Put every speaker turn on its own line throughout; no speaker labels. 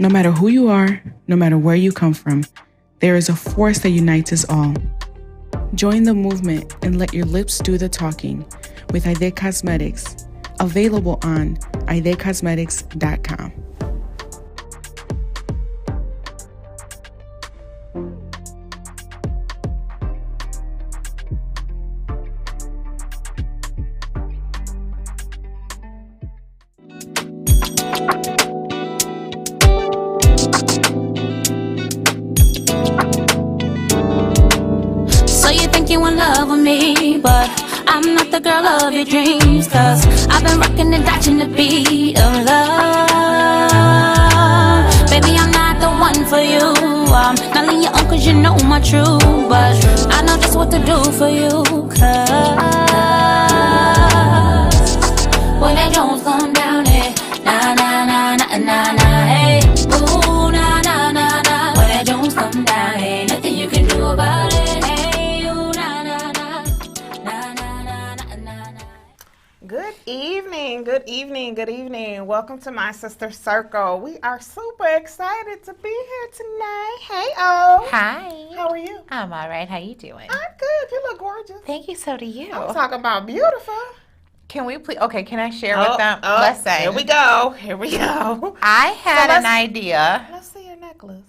No matter who you are, no matter where you come from, there is a force that unites us all. Join the movement and let your lips do the talking with Haydee Cosmetics, available on HaydeeCosmetics.com.
So you think you in love with me, but I'm not the girl of your dreams, 'cause I've been rocking and dodging the beat of love. Baby, I'm not the one for you. I'm not letting you on 'cause you know my truth, but I know just what to do for you, 'cause when the Jones come down, hey, na na na na na na, hey, ooh, na na na na. When the Jones come down, hey, nothing you can do about it.
Good evening. Welcome to My Sister Circle. We are super excited to be here tonight. Hey, O.
Hi.
How are you?
I'm all right. How you doing?
I'm good. You look gorgeous.
Thank you. So do you.
I'm talking about beautiful.
Can we please? Okay. Can I share with them? Listen.
Here we go.
I had an idea.
Let's see your necklace.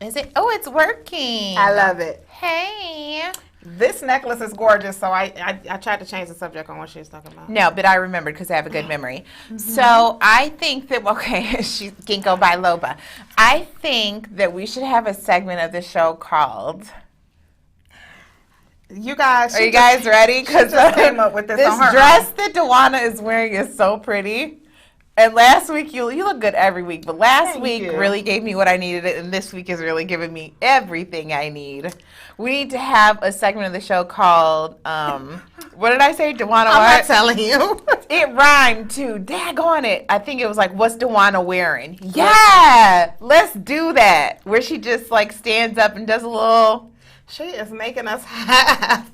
Is it? Oh, it's working.
I love it.
Hey.
This necklace is gorgeous, so I tried to change the subject on what she was talking about.
No, but I remembered because I have a good memory. So I think that, she's Ginkgo biloba. I think that we should have a segment of the show called...
You guys...
Are you guys ready? Because
came up with this on her
dress that Dewana is wearing is so pretty. And last week, you look good every week, but last week really gave me what I needed, and this week is really giving me everything I need. We need to have a segment of the show called, what did I say, Dewana?
I'm not telling you.
It rhymed too. Daggone it. I think it was like, what's Dewana wearing? Yeah, let's do that. Where she just like stands up and does a little.
She is making us have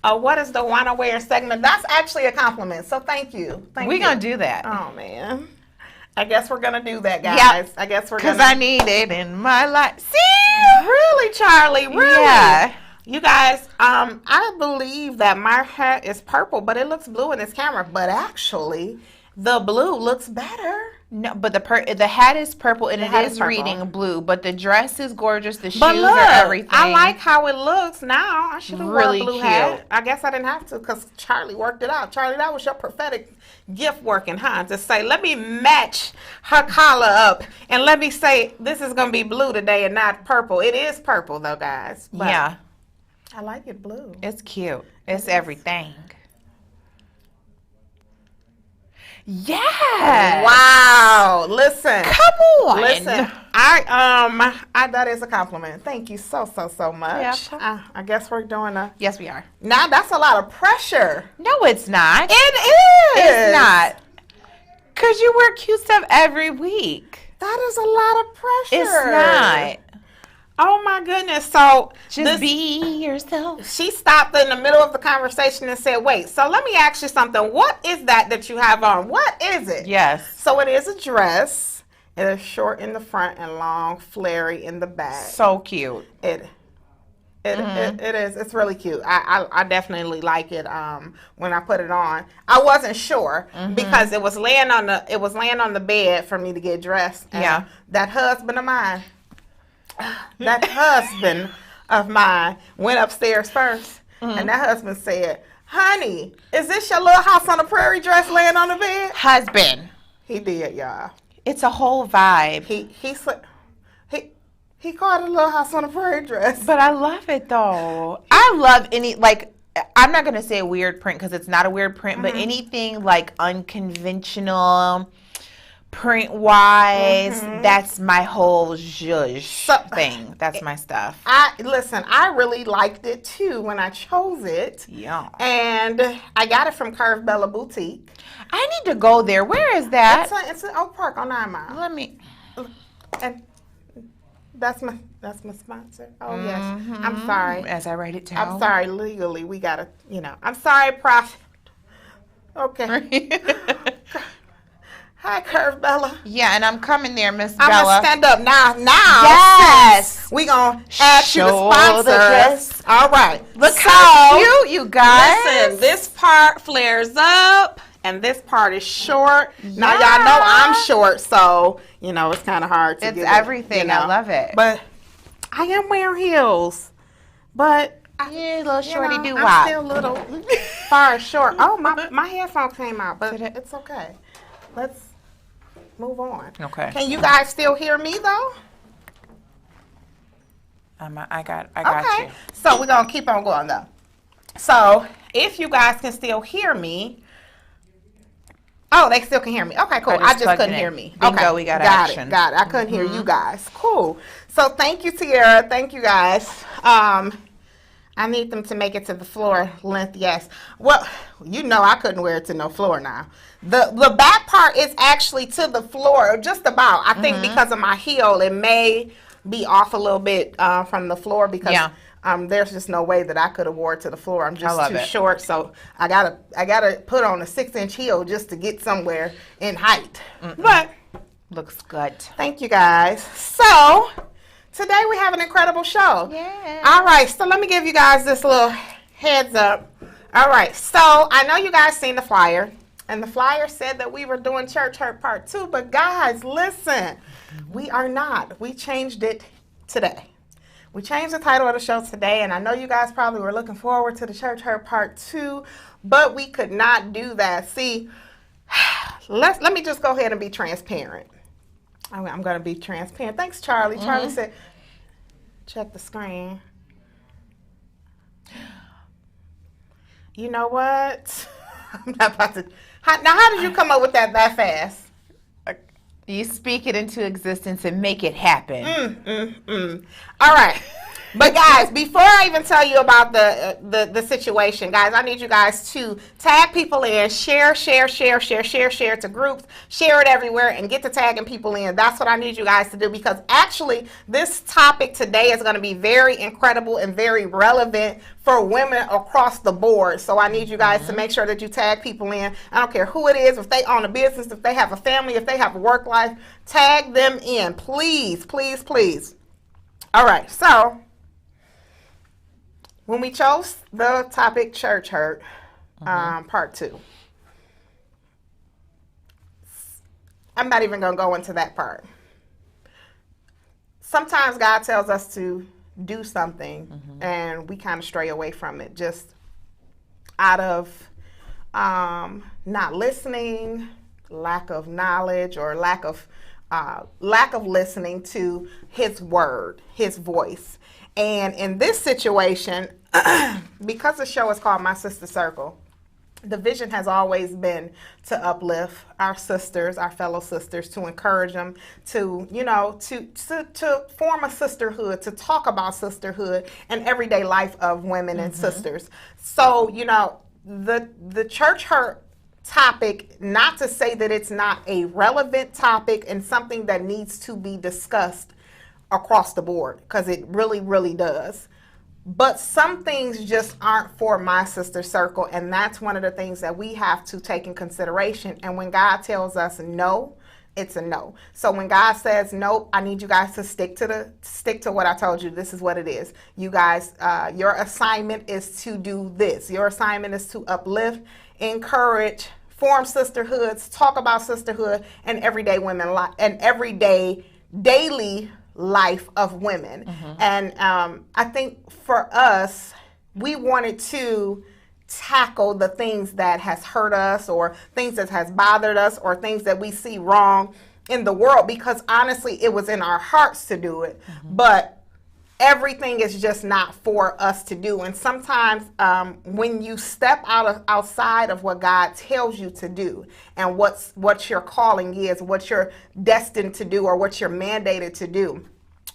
what is the wanna wear segment. That's actually a compliment, so thank you.
We're going to do that.
Oh, man. I guess we're going to do that, guys.
Yep.
I guess we're going to.
Because I need it in my life. See?
Really, Charlie? Really?
Yeah.
You guys, I believe that my hair is purple, but it looks blue in this camera. But actually, the blue looks better.
No, but the hat is purple and it is reading blue, but the dress is gorgeous. The shoes are everything.
I like how it looks now. I should have
really
worn a blue
cute
hat. I guess I didn't have to because Charlie worked it out. Charlie, that was your prophetic gift working, huh? To say, let me match her collar up and let me say this is going to be blue today and not purple. It is purple though, guys. But
yeah.
I like it blue.
It's cute. It's everything. Yeah.
Wow. Listen.
Come on.
Listen. I that is a compliment. Thank you so much.
Yeah.
I guess we're doing a.
Yes, we are.
Now that's a lot of pressure.
No, it's not.
It is.
It's not. Cause you wear cute stuff every week.
That is a lot of pressure.
It's not.
Oh my goodness. So
just be yourself.
She stopped in the middle of the conversation and said, wait, so let me ask you something. What is that you have on? What is it?
Yes.
So it is a dress. It is short in the front and long, flary in the back.
So cute.
It is. It's really cute. I definitely like it when I put it on. I wasn't sure because it was laying on the bed for me to get dressed. And
yeah.
That husband of mine went upstairs first, and that husband said, honey, is this your little house on the prairie dress laying on the bed?
Husband.
He did, y'all.
It's a whole vibe.
He called it a little house on the prairie dress.
But I love it, though. I love I'm not going to say a weird print because it's not a weird print, but anything like unconventional print-wise, that's my whole zhuzh thing. That's my stuff.
I really liked it, too, when I chose it.
Yeah.
And I got it from Curve Bella Boutique.
I need to go there. Where is that?
It's in Oak Park on 9 Mile.
Let me...
And that's my sponsor. Oh, yes. I'm sorry.
As I write it down.
I'm sorry. Legally, we got to, I'm sorry, Prophet. Okay. Hi, Curve Bella.
Yeah, and I'm coming there, Miss
I'm
Bella.
gonna stand up now.
Yes.
We gonna ask you to
Show
sponsor
the
us.
dress.
All right.
Look how cute, you guys.
Listen, this part flares up, and this part is short. Now y'all know I'm short, so it's kind of hard to.
It's
get
everything.
It,
I love it.
But I am wearing heels, but.
Yeah, little shorty do
I'm
wop.
still a little far short. Oh, my headphones came out, but it's okay. Let's move on.
Okay.
Can you guys still hear me though?
I got
Okay.
you.
So we're gonna keep on going though. So if you guys can still hear me. Oh, they still can hear me. Okay, cool. I just couldn't hear me.
Bingo,
okay,
we got
action.
it.
Got it. I couldn't hear you guys. Cool. So thank you, Tiara. Thank you guys. I need them to make it to the floor length, yes. Well, I couldn't wear it to no floor now. The back part is actually to the floor, just about. I think because of my heel, it may be off a little bit from the floor because there's just no way that I could have wore it to the floor. I'm just too short, so I gotta put on a 6-inch heel just to get somewhere in height. But
looks good.
Thank you guys. So. Today we have an incredible show.
Yeah.
All right, so let me give you guys this little heads up. All right, so I know you guys seen the flyer, and the flyer said that we were doing Church Hurt Part 2, but guys, listen, we are not. We changed it today. We changed the title of the show today, and I know you guys probably were looking forward to the Church Hurt Part 2, but we could not do that. See, let me just go ahead and be transparent. I'm going to be transparent. Thanks, Charlie. Charlie said, check the screen. You know what? I'm not about to. How did you come up with that fast?
You speak it into existence and make it happen.
All right. But guys, before I even tell you about the situation, guys, I need you guys to tag people in, share to groups, share it everywhere, and get to tagging people in. That's what I need you guys to do, because actually this topic today is going to be very incredible and very relevant for women across the board. So I need you guys to make sure that you tag people in. I don't care who it is, if they own a business, if they have a family, if they have a work life, tag them in. Please, please, please. All right, so when we chose the topic Church Hurt, Part 2, I'm not even going to go into that part. Sometimes God tells us to do something and we kind of stray away from it just out of not listening, lack of knowledge, or lack of listening to His word, His voice. And in this situation, because the show is called My Sister Circle, the vision has always been to uplift our sisters, our fellow sisters, to encourage them to, to form a sisterhood, to talk about sisterhood and everyday life of women and sisters. So, the church hurt topic, not to say that it's not a relevant topic and something that needs to be discussed across the board, because it really, really does. But some things just aren't for my sister circle, and that's one of the things that we have to take in consideration. And when God tells us no, it's a no. So when God says no, I need you guys to stick to what I told you. This is what it is. You guys, your assignment is to do this. Your assignment is to uplift, encourage, form sisterhoods, talk about sisterhood, and everyday women and everyday daily life of women. And I think for us, we wanted to tackle the things that has hurt us, or things that has bothered us, or things that we see wrong in the world, because honestly it was in our hearts to do it. But everything is just not for us to do. And sometimes when you step outside of what God tells you to do, and what your calling is, what you're destined to do, or what you're mandated to do,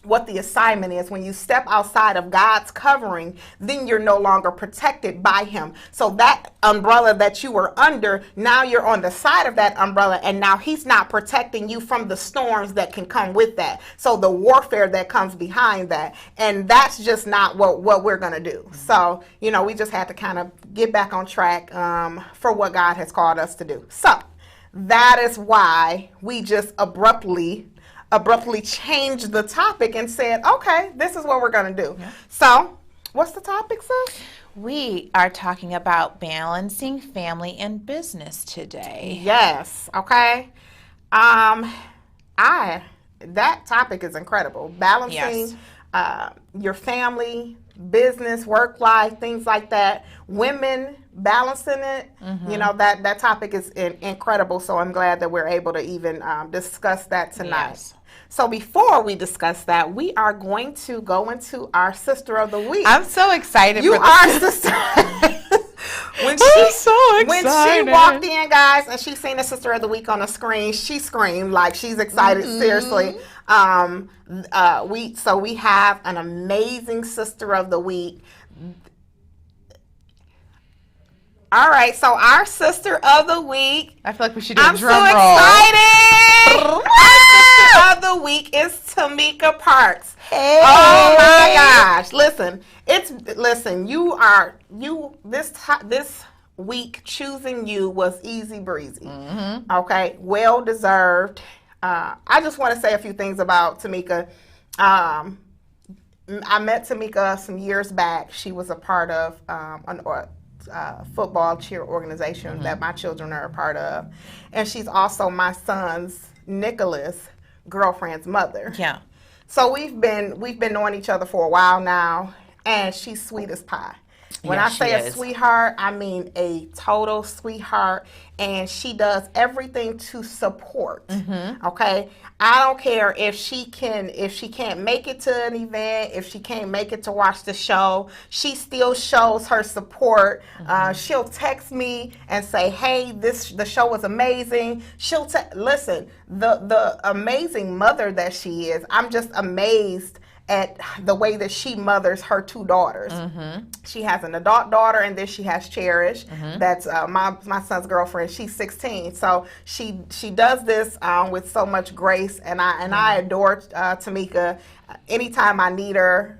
what the assignment is, when you step outside of God's covering, then you're no longer protected by Him. So that umbrella that you were under, now you're on the side of that umbrella, and now He's not protecting you from the storms that can come with that. So the warfare that comes behind that, and that's just not what we're going to do. So, we just had to kind of get back on track for what God has called us to do. So that is why we just abruptly changed the topic and said, okay, this is what we're going to do. Yeah. So, what's the topic, sis?
We are talking about balancing family and business today.
Yes. Okay. That topic is incredible. Balancing your family, business, work life, things like that. Women balancing it. Mm-hmm. You know, that topic is incredible. So I'm glad that we're able to even discuss that tonight. Yes. So before we discuss that, we are going to go into our Sister of the Week.
I'm so excited.
You are Sister. When she walked in, guys, and she seen the Sister of the Week on the screen, she screamed like she's excited. Mm-hmm. Seriously. We have an amazing Sister of the Week. All right, so our Sister of the Week.
I feel like we should do a drum roll.
I'm so excited. Our Sister of the Week is Tamika Parks. Hey. Oh my gosh! Listen, this week choosing you was easy breezy. Mm-hmm. Okay, well deserved. I just want to say a few things about Tamika. I met Tamika some years back. She was a part of an football cheer organization mm-hmm. that my children are a part of, and she's also my son's Nicholas' girlfriend's mother.
Yeah.
So we've been knowing each other for a while now, and she's sweet as pie. When I say a sweetheart, I mean a total sweetheart, and she does everything to support. Mm-hmm. Okay, I don't care if she can't make it to an event, if she can't make it to watch the show, she still shows her support. Mm-hmm. She'll text me and say, "Hey, the show was amazing." She'll listen. The amazing mother that she is, I'm just amazed at the way that she mothers her two daughters. Mm-hmm. She has an adult daughter, and then she has Cherish. Mm-hmm. That's my son's girlfriend. She's 16, so she does this with so much grace, and I adore Tamika. Anytime I need her,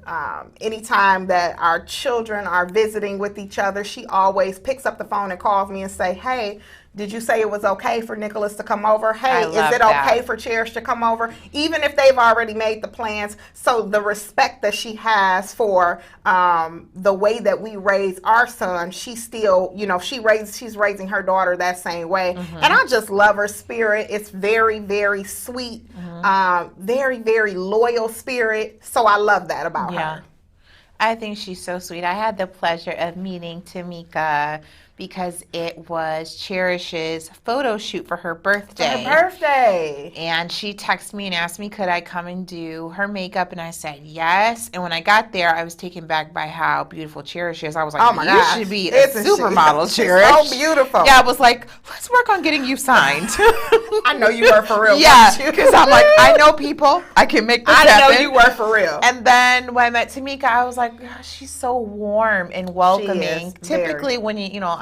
anytime that our children are visiting with each other, she always picks up the phone and calls me and say, "Hey, did you say it was okay for Nicholas to come over? Hey, is it okay for Cherish to come over?" Even if they've already made the plans. So the respect that she has for the way that we raise our son, she still, she's raising her daughter that same way. Mm-hmm. And I just love her spirit. It's very, very sweet, mm-hmm. Very, very loyal spirit. So I love that about her.
I think she's so sweet. I had the pleasure of meeting Tamika because it was Cherish's photo shoot for her birthday. And she texted me and asked me, could I come and do her makeup? And I said yes. And when I got there, I was taken back by how beautiful Cherish is. I was like, oh my gosh, you should be a supermodel, Cherish.
So beautiful.
Yeah, I was like, let's work on getting you signed.
I know you were for real.
Yeah, because I'm like, I know people. I can make this happen.
I know you were for real.
And then when I met Tamika, I was like, gosh, she's so warm and welcoming. Typically, when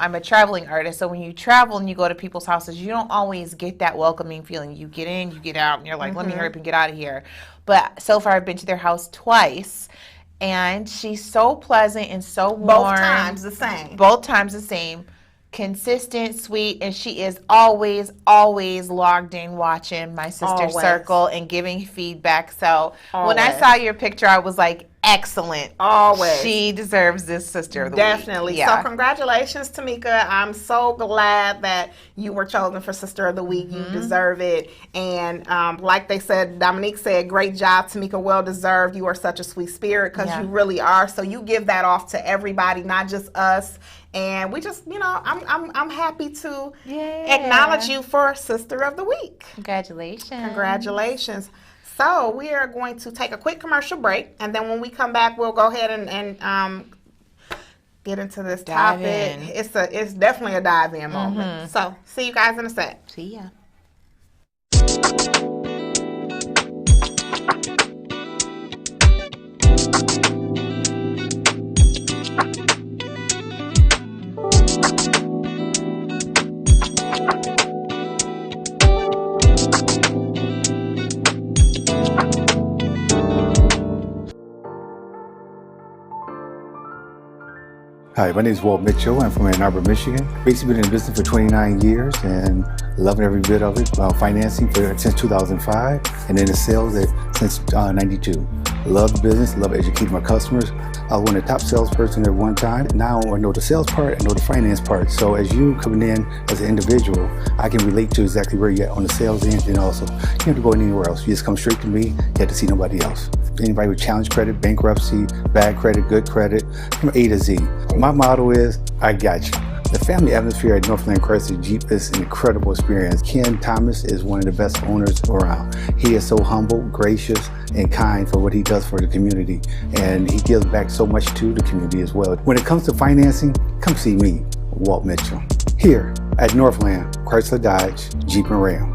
I'm a traveling artist, so when you travel and you go to people's houses, you don't always get that welcoming feeling. You get in, you get out, and you're like, let me hurry up and get out of here. But so far, I've been to their house twice, and she's so pleasant and so warm.
Both times the same.
Consistent, sweet, and she is always logged in watching my sister's circle and giving feedback. So when I saw your picture, I was like, excellent.
Always.
She deserves this Sister of the
Definitely.
Week. Yeah.
So congratulations, Tamika. I'm so glad that you were chosen for Sister of the Week. Mm-hmm. You deserve it. And like they said, Dominique said, great job, Tamika. Well deserved. You are such a sweet spirit because you really are. So you give that off to everybody, not just us. And we just, I'm happy to acknowledge you for Sister of the Week.
Congratulations.
So we are going to take a quick commercial break, and then when we come back, we'll go ahead and get into this topic. It's definitely a dive-in moment. Mm-hmm. So see you guys in a sec.
See ya.
Hi, my name is Walt Mitchell. I'm from Ann Arbor, Michigan. Basically been in business for 29 years and loving every bit of it. Financing since 2005 and then the sales since 92. Love the business, love educating my customers. I was one of the top salesperson at one time. Now I know the sales part, I know the finance part. So as you coming in as an individual, I can relate to exactly where you're at on the sales end, and also you don't have to go anywhere else. You just come straight to me, you have to see nobody else. Anybody with challenge credit, bankruptcy, bad credit, good credit, from A to Z. My motto is, I got you. The family atmosphere at Northland Chrysler Jeep is an incredible experience. Ken Thomas is one of the best owners around. He is so humble, gracious, and kind for what he does for the community. And he gives back so much to the community as well. When it comes to financing, come see me, Walt Mitchell, here at Northland Chrysler Dodge Jeep and Ram.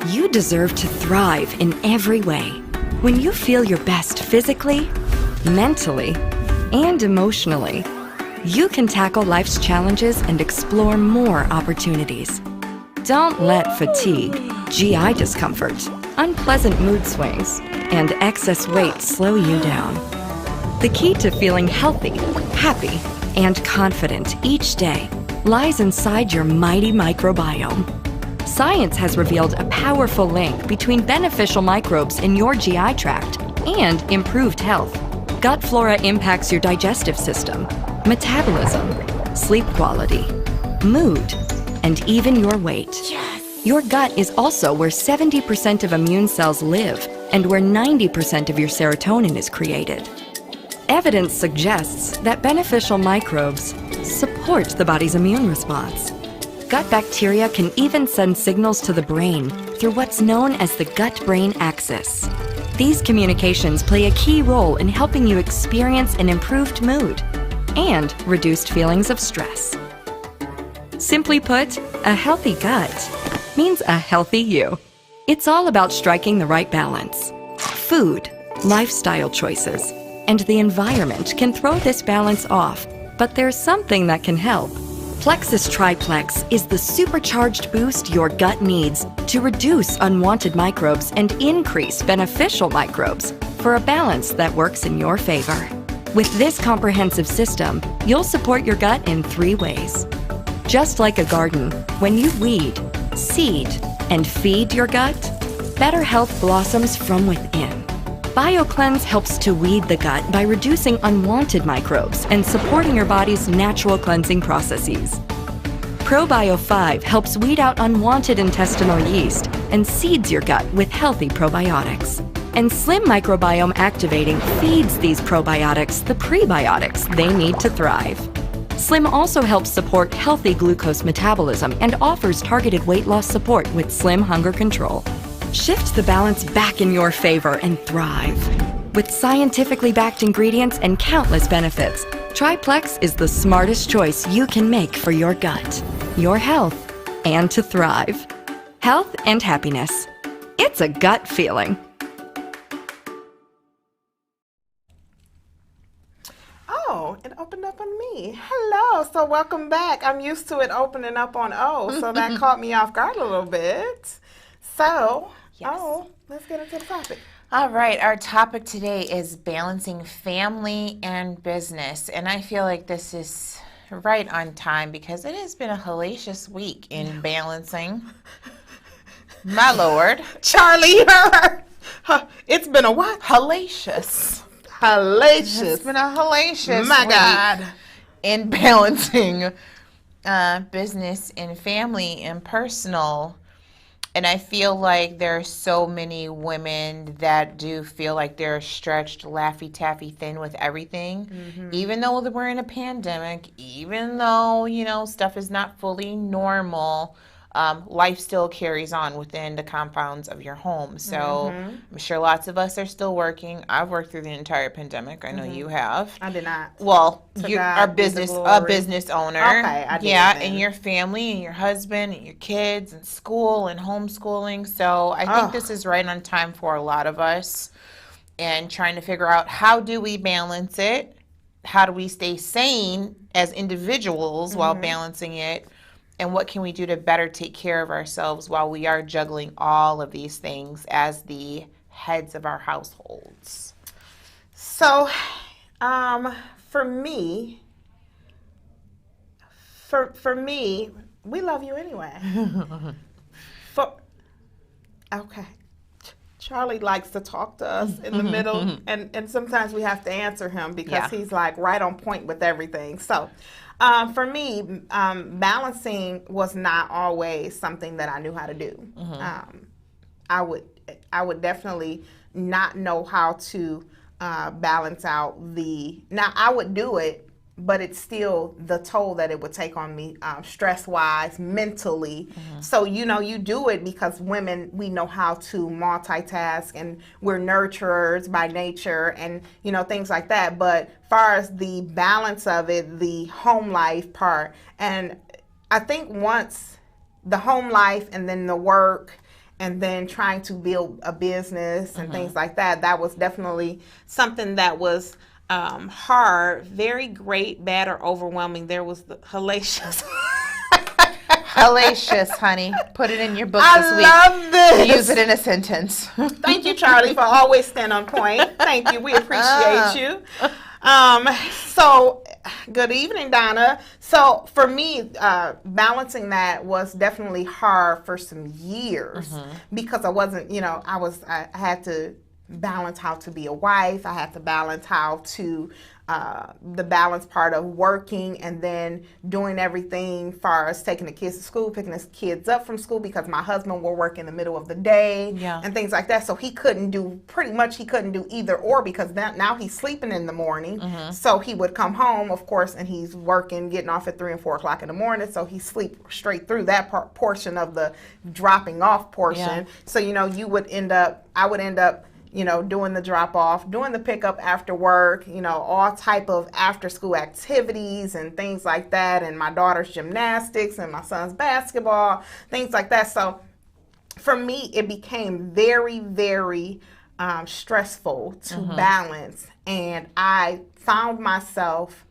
You deserve to thrive in every way. When you feel your best physically, mentally, and emotionally, you can tackle life's challenges and explore more opportunities. Don't let fatigue, GI discomfort, unpleasant mood swings, and excess weight slow you down. The key to feeling healthy, happy, and confident each day lies inside your mighty microbiome. Science has revealed a powerful link between beneficial microbes in your GI tract and improved health. Gut flora impacts your digestive system, metabolism, sleep quality, mood, and even your weight. Yes. Your gut is also where 70% of immune cells live and where 90% of your serotonin is created. Evidence suggests that beneficial microbes support the body's immune response. Gut bacteria can even send signals to the brain through what's known as the gut-brain axis. These communications play a key role in helping you experience an improved mood and reduced feelings of stress. Simply put, a healthy gut means a healthy you. It's all about striking the right balance. Food, lifestyle choices, and the environment can throw this balance off, but there's something that can help. Plexus Triplex is the supercharged boost your gut needs to reduce unwanted microbes and increase beneficial microbes for a balance that works in your favor. With this comprehensive system, you'll support your gut in 3 ways. Just like a garden, when you weed, seed, and feed your gut, better health blossoms from within. BioCleanse helps to weed the gut by reducing unwanted microbes and supporting your body's natural cleansing processes. ProBio 5 helps weed out unwanted intestinal yeast and seeds your gut with healthy probiotics. And Slim Microbiome Activating feeds these probiotics the prebiotics they need to thrive. Slim also helps support healthy glucose metabolism and offers targeted weight loss support with Slim Hunger Control. Shift the balance back in your favor and thrive. With scientifically backed ingredients and countless benefits, Triplex is the smartest choice you can make for your gut, your health, and to thrive. Health and happiness. It's a gut feeling.
Oh, it opened up on me. Hello. So welcome back. I'm used to it opening up on O, so that caught me off guard a little bit. So, let's get into the topic.
All right, our topic today is balancing family and business. And I feel like this is right on time because it has been a hellacious week in balancing. My Lord.
Charlie, you heard her. It's been a what?
Hellacious.
Hellacious.
It's been a hellacious
My
week
God.
in balancing business and family and personal. And I feel like there are so many women that do feel like they're stretched Laffy Taffy thin with everything. Mm-hmm. Even though we're in a pandemic, even though, stuff is not fully normal, life still carries on within the confines of your home. So I'm sure lots of us are still working. I've worked through the entire pandemic. I know you have.
I did not.
Well, you are a business owner.
Okay, I did.
Yeah, and your family and your husband and your kids and school and homeschooling. So I think this is right on time for a lot of us and trying to figure out how do we balance it? How do we stay sane as individuals while balancing it? And what can we do to better take care of ourselves while we are juggling all of these things as the heads of our households?
So, for me, for me, we love you anyway. For okay. Charlie likes to talk to us in the middle, and sometimes we have to answer him because he's like right on point with everything. So, for me, balancing was not always something that I knew how to do. I would definitely not know how to balance out the. Now I would do it, but it's still the toll that it would take on me, stress-wise, mentally. So, you do it because women, we know how to multitask, and we're nurturers by nature, and, things like that. But far as the balance of it, the home life part, and I think once the home life and then the work and then trying to build a business and things like that, that was definitely something that was hard, very great, bad, or overwhelming. There was the hellacious.
Hellacious, honey. Put it in your book this week.
I love this.
Use it in a sentence.
Thank you, Charlie, for always staying on point. Thank you. We appreciate you. So, good evening, Donna. So, for me, balancing that was definitely hard for some years because I wasn't, I had to balance how to be a wife. I had to balance how to the balance part of working and then doing everything far as taking the kids to school, picking the kids up from school because my husband will work in the middle of the day and things like that. So he couldn't do either or because now he's sleeping in the morning. So he would come home, of course, and he's working, getting off at 3 and 4 o'clock in the morning. So he sleep straight through that portion of the dropping off portion. So, I would end up doing the drop off, doing the pickup after work, all type of after school activities and things like that. And my daughter's gymnastics and my son's basketball, things like that. So for me, it became very, very stressful to balance. And I found myself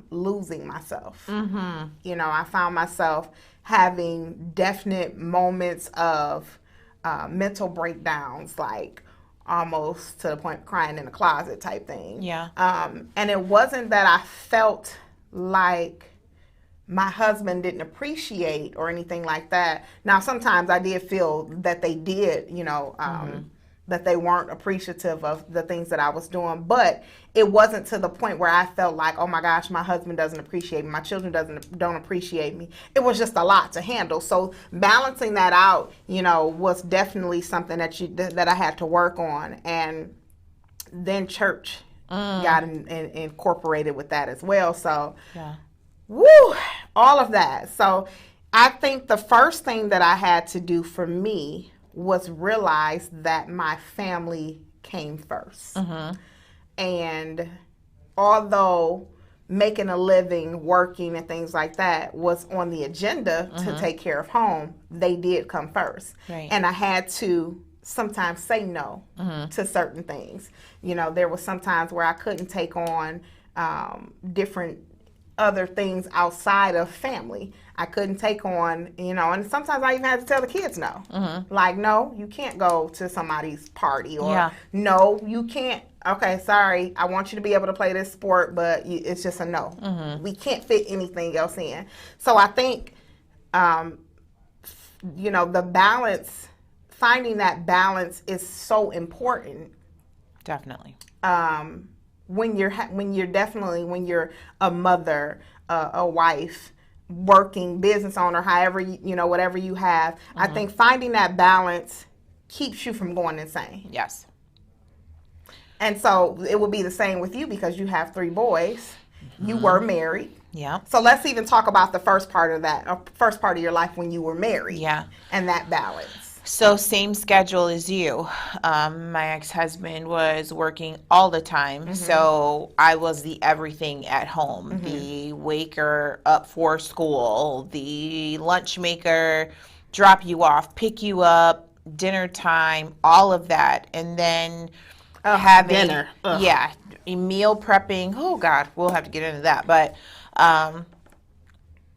losing myself. I found myself having definite moments of mental breakdowns, like almost to the point of crying in the closet type thing. And it wasn't that I felt like my husband didn't appreciate or anything like that. Now, sometimes I did feel that they did, that they weren't appreciative of the things that I was doing, but it wasn't to the point where I felt like, oh my gosh, my husband doesn't appreciate me, my children don't appreciate me. It was just a lot to handle. So balancing that out, was definitely something that I had to work on. And then church got incorporated with that as well. So, all of that. So I think the first thing that I had to do for me was realize that my family came first. And although making a living, working, and things like that was on the agenda to take care of home, they did come first. And I had to sometimes say no to certain things. There was some times where I couldn't take on different other things outside of family. I couldn't take on, and sometimes I even had to tell the kids no. Like, no, you can't go to somebody's party, or no, you can't. Okay, sorry, I want you to be able to play this sport, but it's just a no. We can't fit anything else in. So I think, the balance, finding that balance is so important.
Definitely.
When you're a mother, a wife, working business owner, however whatever you have, I think finding that balance keeps you from going insane.
Yes.
And so it would be the same with you because you have 3 boys. You were married.
Yeah.
So let's even talk about the first part of that, first part of your life when you were married.
Yeah.
And that balance.
So same schedule as you. My ex-husband was working all the time, so I was the everything at home. The waker up for school, the lunch maker, drop you off, pick you up, dinner time, all of that. And then having
dinner.
Meal prepping. Oh God, we'll have to get into that. But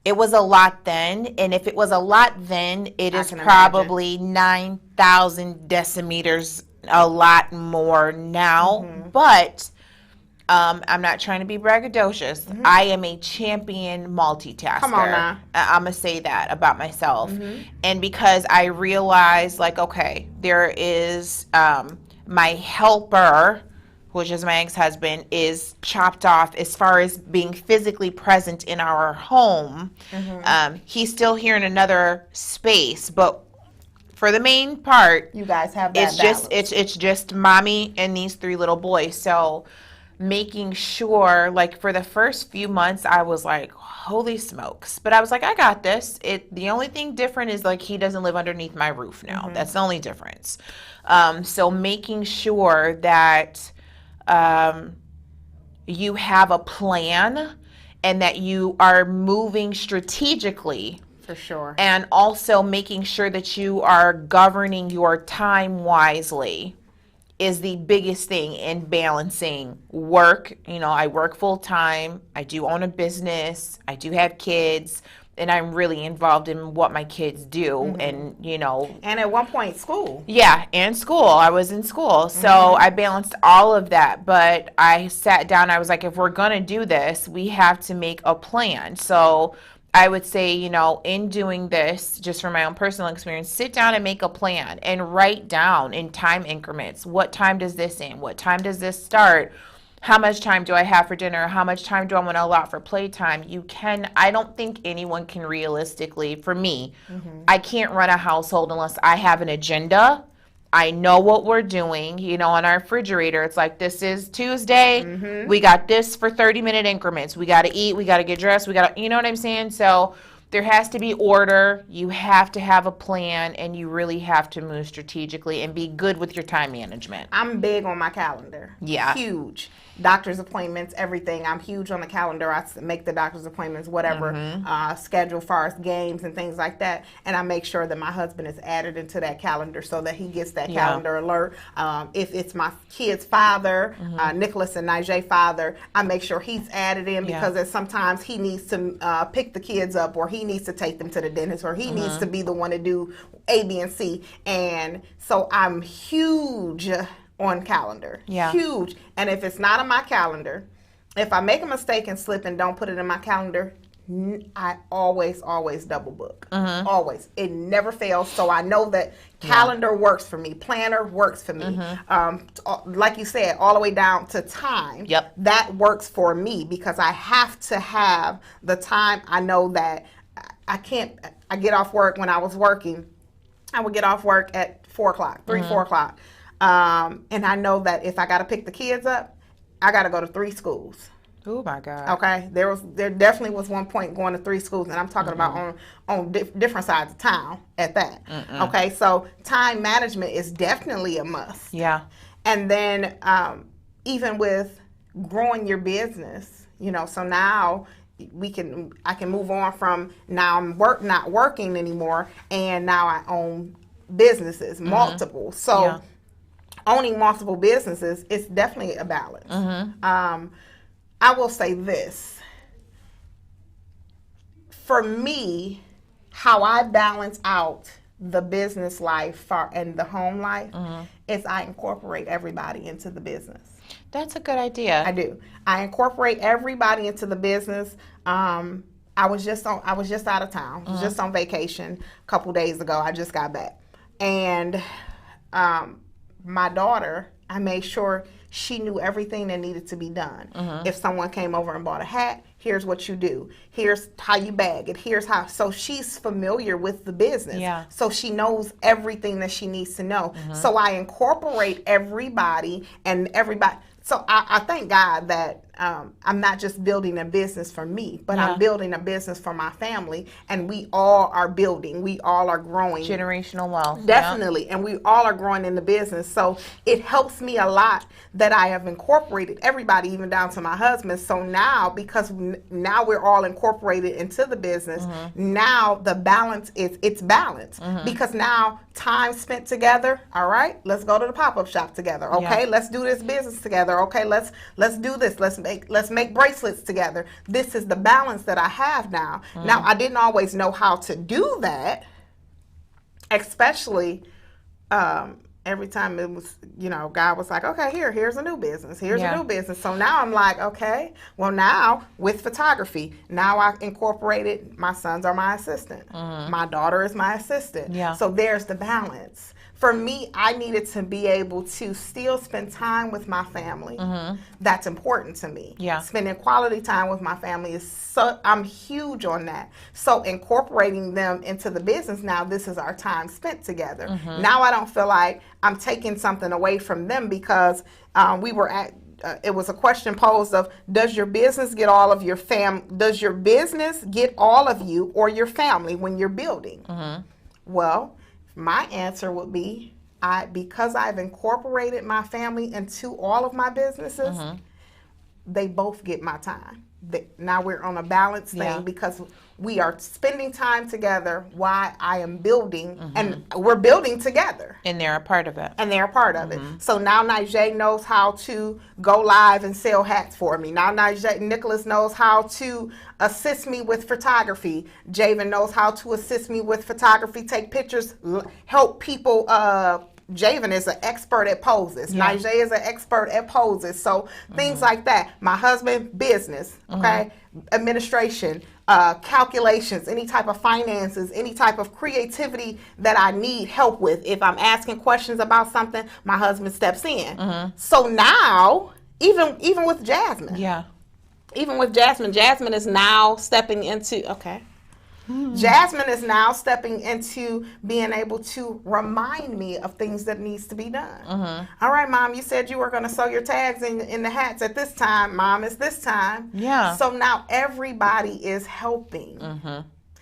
it was a lot then, and if it was a lot then, it is probably 9,000 decimeters a lot more now, but I'm not trying to be braggadocious. I am a champion multitasker.
Come on now.
I'm going to say that about myself. And because I realize, like, okay, there is my helper, which is my ex-husband, is chopped off as far as being physically present in our home. He's still here in another space, but for the main part,
You guys have that
it's just mommy and these 3 little boys. So making sure, like, for the first few months, I was like, holy smokes. But I was like, I got this. The only thing different is, like, he doesn't live underneath my roof now. That's the only difference. So making sure that you have a plan and that you are moving strategically.
For sure.
And also making sure that you are governing your time wisely is the biggest thing in balancing work. You know, I work full time. I do own a business. I do have kids. And I'm really involved in what my kids do. And, you know.
And at one point, school.
Yeah, and school. I was in school. So I balanced all of that. But I sat down. I was like, if we're going to do this, we have to make a plan. So I would say, you know, in doing this, just from my own personal experience, sit down and make a plan and write down in time increments. What time does this end? What time does this start? How much time do I have for dinner? How much time do I want to allot for playtime? I don't think anyone can realistically, for me, I can't run a household unless I have an agenda. I know what we're doing. You know, on our refrigerator, it's like, this is Tuesday. We got this for 30-minute increments. We got to eat. We got to get dressed. You know what I'm saying? So there has to be order. You have to have a plan, and you really have to move strategically and be good with your time management.
I'm big on my calendar.
Yeah.
Huge. Doctor's appointments, everything. I'm huge on the calendar. I make the doctor's appointments, whatever, schedule as far as games and things like that. And I make sure that my husband is added into that calendar so that he gets that calendar alert. If it's my kid's father, Nicholas and Nigel father, I make sure he's added in because sometimes he needs to pick the kids up, or he needs to take them to the dentist, or he needs to be the one to do A, B, and C. And so I'm huge on calendar. Huge. And if it's not on my calendar, if I make a mistake and slip and don't put it in my calendar, I always double book. Always. It never fails. So I know that calendar works for me. Planner works for me. Like you said, all the way down to time. That works for me because I have to have the time. I know that I get off work. When I was working, I would get off work at 4 o'clock, 4 o'clock. And I know that if I got to pick the kids up, I got to go to 3 schools.
Oh my God.
Okay. There definitely was one point going to 3 schools, and I'm talking about on different sides of town at that. Okay. So time management is definitely a must.
Yeah.
And then, even with growing your business, you know, so now I can move on from now I'm not working anymore, and now I own businesses, multiple. So owning multiple businesses is definitely a balance. I will say this. For me, how I balance out the business life and the home life is I incorporate everybody into the business.
That's a good idea.
I do. I incorporate everybody into the business. I was just out of town. I was just on vacation a couple days ago. I just got back. And my daughter, I made sure she knew everything that needed to be done. If someone came over and bought a hat, here's what you do. Here's how you bag it. Here's how. So she's familiar with the business.
Yeah.
So she knows everything that she needs to know. So I incorporate everybody and everybody. So I thank God that I'm not just building a business for me, but I'm building a business for my family, and we all are building. We all are growing.
Generational wealth.
Definitely. And we all are growing in the business. So it helps me a lot that I have incorporated everybody, even down to my husband. So now, because now we're all incorporated into the business, now the balance it's balanced. Because now time spent together, all right, let's go to the pop-up shop together. Okay, let's do this business together. Okay, let's do this. Let's make bracelets together. This is the balance that I have now. Now, I didn't always know how to do that, especially every time it was, God was like, okay, here's a new business. Here's
Yeah.
a new business. So now I'm like, okay, well, now with photography, now I incorporated my sons are my assistant. My daughter is my assistant.
Yeah.
So there's the balance. For me, I needed to be able to still spend time with my family. That's important to me.
Yeah.
Spending quality time with my family I'm huge on that. So incorporating them into the business now, this is our time spent together. Now I don't feel like I'm taking something away from them because we were at it was a question posed of, does your business get all of your does your business get all of you or your family when you're building? Well, my answer would be, because I've incorporated my family into all of my businesses, they both get my time. Now we're on a balance thing because we are spending time together while I am building, and we're building together.
And they're a part of it.
And they're a part of it. So now Nigel knows how to go live and sell hats for me. Now Nicholas knows how to assist me with photography. Javen knows how to assist me with photography, take pictures, help people. Javen is an expert at poses.
Yeah.
Nigel is an expert at poses. So things like that. My husband, business, okay, administration, calculations, any type of finances, any type of creativity that I need help with. If I'm asking questions about something, my husband steps in. So now, even with Jasmine, Jasmine is now stepping into, Jasmine is now stepping into being able to remind me of things that needs to be done. All right, Mom, you said you were going to sew your tags in the hats at this time. Mom, it's this time.
Yeah.
So now everybody is helping.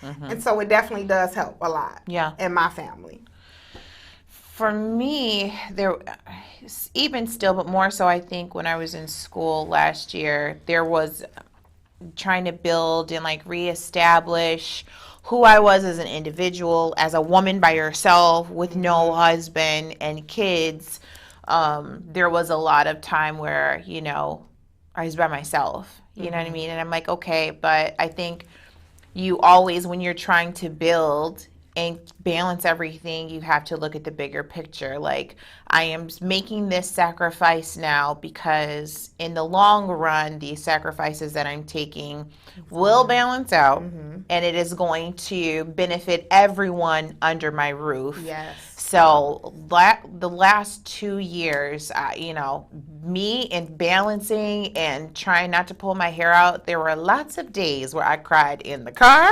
And so it definitely does help a lot in my family.
For me, there, even still, but more so, I think when I was in school last year, there was trying to build and like reestablish who I was as an individual, as a woman by herself with no husband and kids. There was a lot of time where, I was by myself, you know what I mean? And I'm like, okay, but I think you always, when you're trying to build and balance everything, you have to look at the bigger picture. Like, I am making this sacrifice now because in the long run, these sacrifices that I'm taking will balance out, and it is going to benefit everyone under my roof.
Yes.
So the last 2 years, me and balancing and trying not to pull my hair out, there were lots of days where I cried in the car,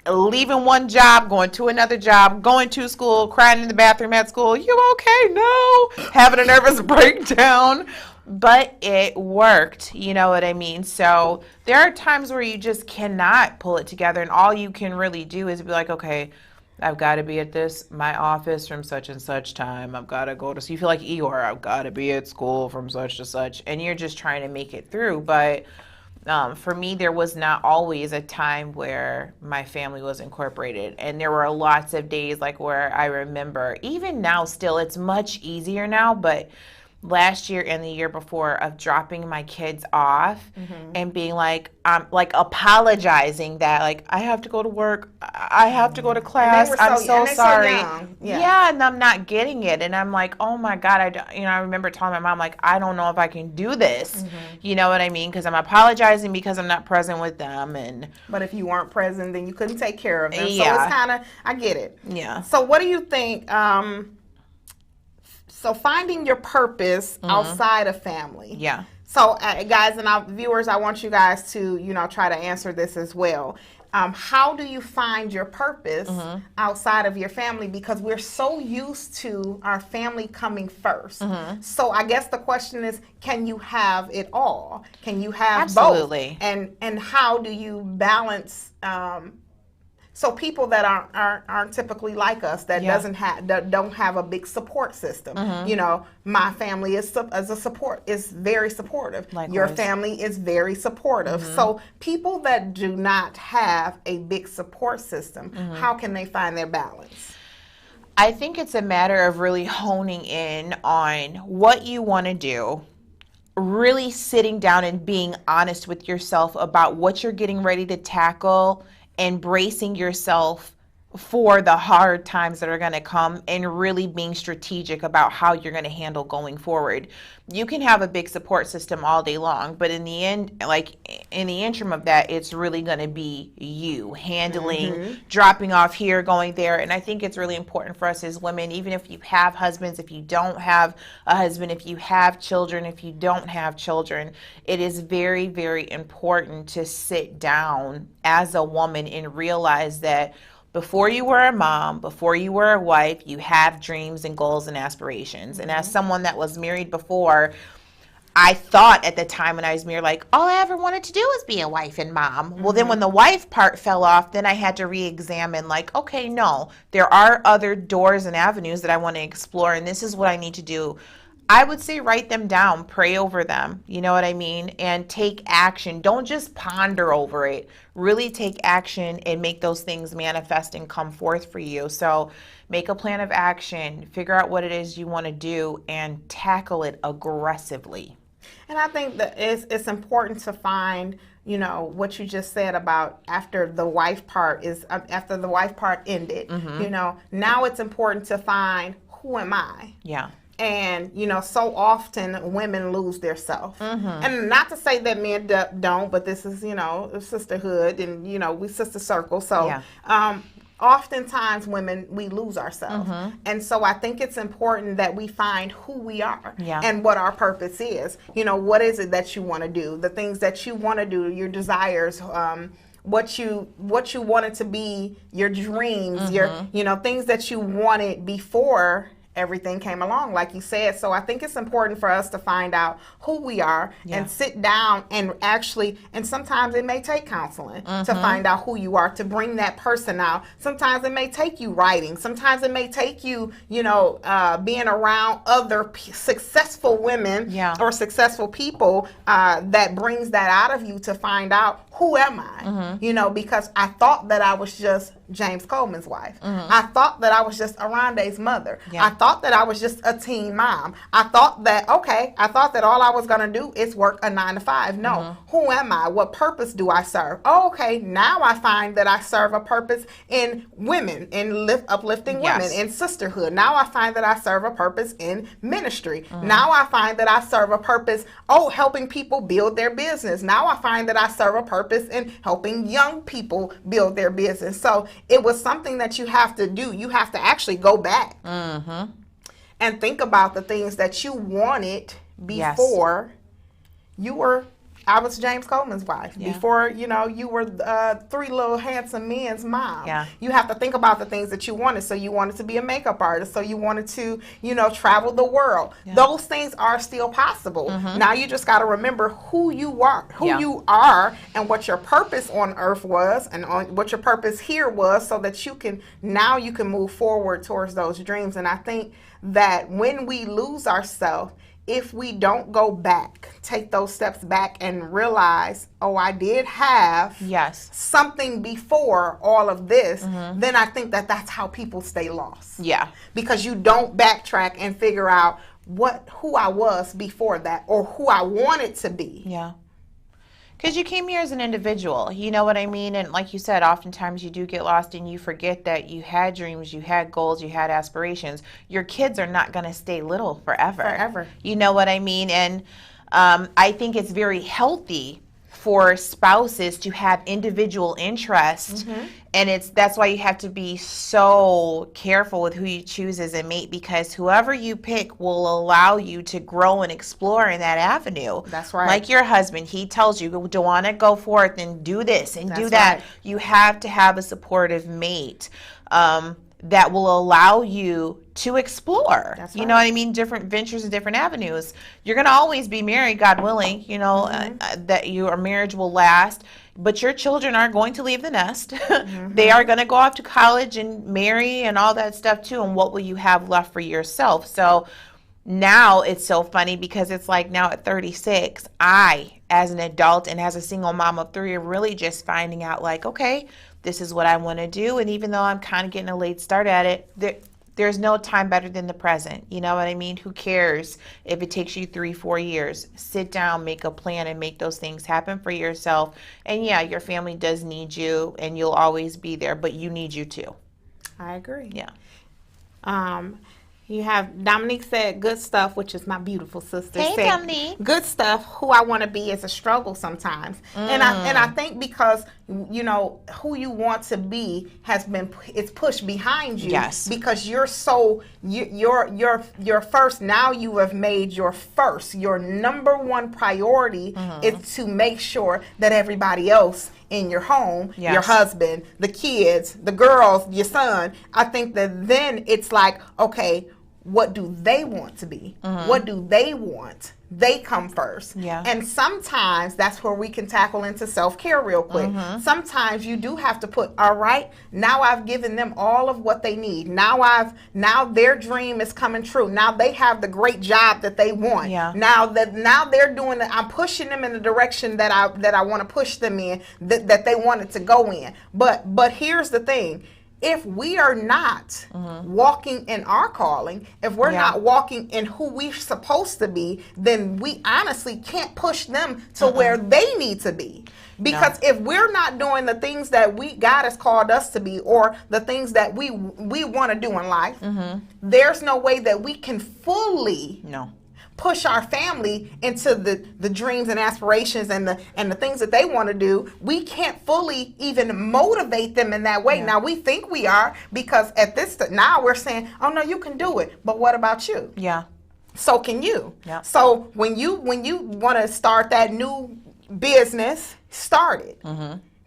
leaving one job, going to another job, going to school, crying in the bathroom at school. You okay? No. Having a nervous breakdown. But it worked, you know what I mean? So there are times where you just cannot pull it together, and all you can really do is be like, okay, I've got to be at my office from such and such time. I've got to go to, so you feel like Eeyore, I've got to be at school from such to such, and you're just trying to make it through. But for me, there was not always a time where my family was incorporated. And there were lots of days like where I remember, even now still, it's much easier now, but last year and the year before, of dropping my kids off and being like apologizing that like I have to go to work, I have to go to class, I'm so sorry. Yeah, and I'm not getting it, and I'm like, oh my God, I remember telling my mom like, I don't know if I can do this. You know what I mean? Because I'm apologizing because I'm not present with them,
but if you weren't present, then you couldn't take care of them.
Yeah.
So it's kind of, I get it.
Yeah.
So what do you think? So finding your purpose outside of family.
Yeah.
So guys and our viewers, I want you guys to, try to answer this as well. How do you find your purpose outside of your family? Because we're so used to our family coming first. So I guess the question is, can you have it all? Can you have
Absolutely.
both? And how do you balance? So people that aren't typically like us, that don't have a big support system. My family is very supportive.
Likewise.
Your family is very supportive. So people that do not have a big support system, how can they find their balance?
I think it's a matter of really honing in on what you want to do, really sitting down and being honest with yourself about what you're getting ready to tackle, and bracing yourself for the hard times that are going to come, and really being strategic about how you're going to handle going forward. You can have a big support system all day long, but in the end, like in the interim of that, it's really going to be you handling, dropping off here, going there. And I think it's really important for us as women, even if you have husbands, if you don't have a husband, if you have children, if you don't have children, it is very, very important to sit down as a woman and realize that before you were a mom, before you were a wife, you have dreams and goals and aspirations. And as someone that was married before, I thought at the time when I was married, like, all I ever wanted to do was be a wife and mom. Well, then when the wife part fell off, then I had to re-examine, like, okay, no, there are other doors and avenues that I want to explore, and this is what I need to do. I would say write them down, pray over them, you know what I mean? And take action. Don't just ponder over it. Really take action and make those things manifest and come forth for you. So make a plan of action, figure out what it is you want to do, and tackle it aggressively.
And I think that it's important to find, you know, what you just said about after the wife part ended, you know, now it's important to find, who am I?
Yeah.
And, you know, so often women lose their self. And not to say that men don't, but this is, you know, sisterhood and, you know, we sister circle. So oftentimes women, we lose ourselves. And so I think it's important that we find who we are and what our purpose is. You know, what is it that you want to do? The things that you want to do, your desires, what you wanted to be, your dreams, your, you know, things that you wanted before everything came along, like you said. So I think it's important for us to find out who we are and sit down and actually, and sometimes it may take counseling to find out who you are, to bring that person out. Sometimes it may take you writing. Sometimes it may take you, you know, being around other successful women or successful people that brings that out of you to find out, who am I? You know, because I thought that I was just James Coleman's wife. I thought that I was just Arande's mother. I thought that I was just a teen mom. I thought that all I was going to do is work a 9 to 5. No. Who am I? What purpose do I serve? Oh, okay. Now I find that I serve a purpose in women, in uplifting women, in sisterhood. Now I find that I serve a purpose in ministry. Now I find that I serve a purpose, helping people build their business. Now I find that I serve a purpose in helping young people build their business. So it was something that you have to do. You have to actually go back and think about the things that you wanted before I was James Coleman's wife. Before, you know, you were Three Little Handsome Men's mom. You have to think about the things that you wanted. So you wanted to be a makeup artist. So you wanted to, you know, travel the world. Those things are still possible. Now you just got to remember who you are, and what your purpose on earth was, and on what your purpose here was, so that you can move forward towards those dreams. And I think that when we lose ourselves, if we don't go back, take those steps back and realize, I did have something before all of this, then I think that that's how people stay lost. Because you don't backtrack and figure out who I was before that, or who I wanted to be.
Because you came here as an individual, you know what I mean? And like you said, oftentimes you do get lost and you forget that you had dreams, you had goals, you had aspirations. Your kids are not going to stay little forever. You know what I mean? And I think it's very healthy for spouses to have individual interest. And that's why you have to be so careful with who you choose as a mate, because whoever you pick will allow you to grow and explore in that avenue.
That's right.
Like your husband, he tells you, Joanna, go forth and do this and do that. Right. You have to have a supportive mate that will allow you to explore. That's right. You know what I mean? Different ventures and different avenues. You're going to always be married, God willing, you know, that your marriage will last. But your children are going to leave the nest. They are going to go off to college and marry and all that stuff too. And what will you have left for yourself? So now it's so funny, because it's like now at 36, I, as an adult and as a single mom of 3, are really just finding out, like, okay, this is what I want to do. And even though I'm kind of getting a late start at it, there's no time better than the present. You know what I mean? Who cares if it takes you 3-4 years? Sit down, make a plan, and make those things happen for yourself. And yeah, your family does need you, and you'll always be there, but you need you too.
I agree.
Yeah.
You have Dominique said good stuff, which is my beautiful sister.
Hey,
said,
Dominique.
Good stuff. Who I want to be is a struggle sometimes, and I think because who you want to be it's pushed behind you.
Yes.
Because you're your first. Now you have made your number one priority is to make sure that everybody else in your home, your husband, the kids, the girls, your son, I think that then it's like, okay, what do they want to be? What do they want? They come first.
Yeah.
And sometimes that's where we can tackle into self-care real quick. Sometimes you do have to put, all right, now I've given them all of what they need. Now their dream is coming true. Now they have the great job that they want.
Yeah.
Now they're doing it. I'm pushing them in the direction that I want to push them in, that they wanted to go in. But here's the thing. If we are not walking in our calling, if we're not walking in who we're supposed to be, then we honestly can't push them to where they need to be. Because if we're not doing the things that God has called us to be, or the things that we want to do in life, there's no way that we can fully push our family into the dreams and aspirations and the things that they want to do. We can't fully even motivate them in that way. Now we think we are, because now we're saying, oh no, you can do it, but what about you?
Yeah.
So can you?
Yeah.
So when you want to start that new business, start it.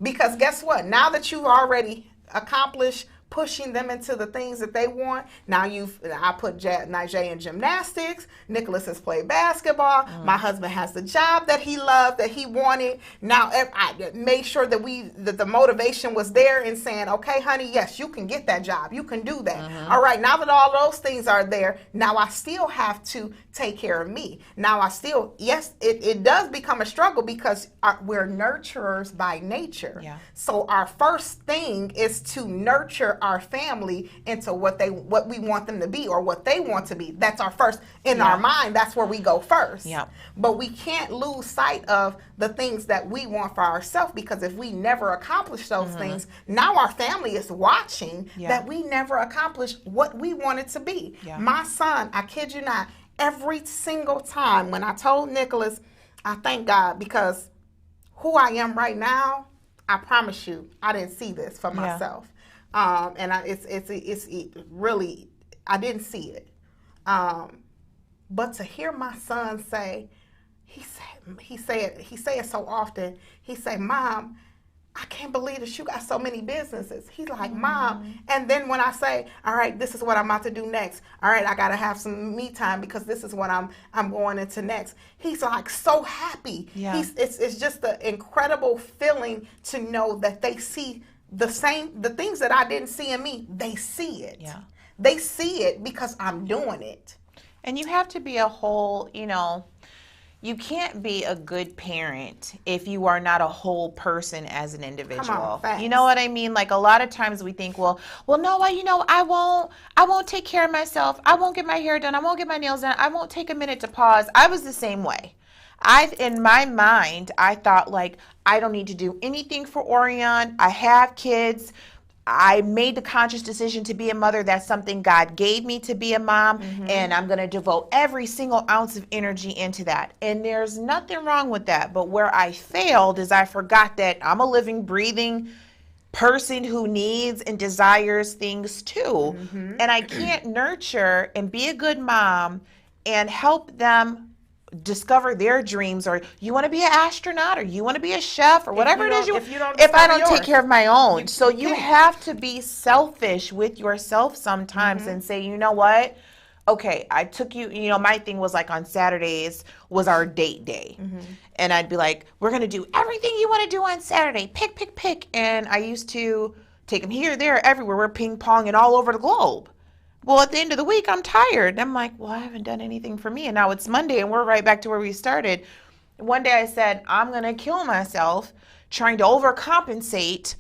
Because guess what? Now that you've already accomplished pushing them into the things that they want. Now I put Najee in gymnastics. Nicholas has played basketball. My husband has the job that he loved, that he wanted. Now I made sure that the motivation was there in saying, okay, honey, yes, you can get that job. You can do that. All right, now that all those things are there, now I still have to take care of me. Now yes, it does become a struggle, because we're nurturers by nature.
Yeah.
So our first thing is to nurture our family into what we want them to be, or what they want to be. That's our first, in our mind, that's where we go first.
Yeah.
But we can't lose sight of the things that we want for ourselves, because if we never accomplish those things, now our family is watching that we never accomplished what we wanted to be.
Yeah.
My son, I kid you not, every single time when I told Nicholas, I thank God, because who I am right now, I promise you, I didn't see this for myself. And it's really, I didn't see it. But to hear my son say, he say it so often. He say, Mom, I can't believe that you got so many businesses. He's like, Mom. And then when I say, all right, this is what I'm about to do next. All right, I got to have some me time, because this is what I'm going into next. He's like so happy.
Yeah.
It's just an incredible feeling to know that they see the things that I didn't see in me. They see it.
Yeah.
They see it because I'm doing it.
And you have to be a whole, you can't be a good parent if you are not a whole person as an individual.
Come on, facts.
You know what I mean? Like, a lot of times we think, well, no, I won't take care of myself. I won't get my hair done. I won't get my nails done. I won't take a minute to pause. I was the same way. In my mind, I thought, like, I don't need to do anything for Orion. I have kids. I made the conscious decision to be a mother. That's something God gave me, to be a mom, and I'm going to devote every single ounce of energy into that. And there's nothing wrong with that. But where I failed is I forgot that I'm a living, breathing person who needs and desires things too. And I can't nurture and be a good mom and help them discover their dreams, or you want to be an astronaut, or you want to be a chef, or whatever it is if I don't take care of my own. So you have to be selfish with yourself sometimes and say, you know what? Okay, I took you, my thing was like on Saturdays was our date day. And I'd be like, we're going to do everything you want to do on Saturday. Pick. And I used to take them here, there, everywhere. We're ping-ponging all over the globe. Well, at the end of the week, I'm tired. And I'm like, well, I haven't done anything for me. And now it's Monday, and we're right back to where we started. One day I said, I'm going to kill myself trying to overcompensate